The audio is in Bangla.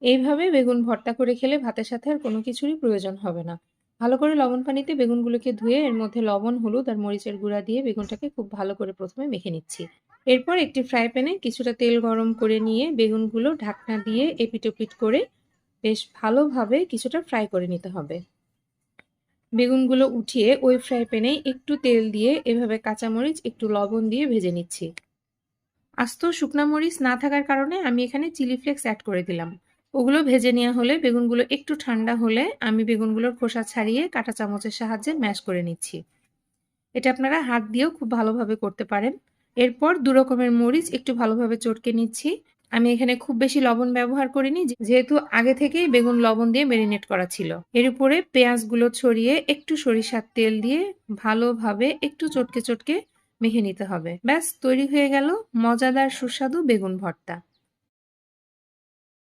এইভাবে বেগুন ভর্তা করে খেলে ভাতের সাথে আর কোনো কিছুরই প্রয়োজন হবে না। ভালো করে লবণ পানিতে বেগুনগুলোকে ধুয়ে এর মধ্যে লবণ, হলুদ আর মরিচের গুঁড়া দিয়ে বেগুনটাকে খুব ভালো করে প্রথমে মেখে নিচ্ছি। এরপর একটি ফ্রাই প্যানে কিছুটা তেল গরম করে নিয়ে বেগুনগুলো ঢাকনা দিয়ে এপিট-ওপিট করে বেশ ভালোভাবে কিছুটা ফ্রাই করে নিতে হবে। বেগুনগুলো উঠিয়ে ওই ফ্রাই প্যানে একটু তেল দিয়ে এভাবে কাঁচামরিচ, একটু লবণ দিয়ে ভেজে নিচ্ছি। আস্ত শুকনা মরিচ না থাকার কারণে আমি এখানে চিলি ফ্লেক্স অ্যাড করে দিলাম। ওগুলো ভেজে নেওয়া হলে বেগুনগুলো একটু ঠান্ডা হলে আমি বেগুনগুলোর খোসা ছাড়িয়ে কাঁটা চামচের সাহায্যে ম্যাশ করে নিচ্ছি। এটা আপনারা হাত দিয়েও খুব ভালোভাবে করতে পারেন। এরপর ২ রকমের মরিচ একটু ভালোভাবে চটকে নিচ্ছি। আমি এখানে খুব বেশি লবণ ব্যবহার করিনি যেহেতু আগে থেকেই বেগুন লবণ দিয়ে মেরিনেট করা ছিল। এর উপরে পেঁয়াজগুলো ছড়িয়ে একটু সরিষার তেল দিয়ে ভালোভাবে একটু চটকে মেখে নিতে হবে। ব্যাস তৈরি হয়ে গেল মজাদার সুস্বাদু বেগুন ভর্তা।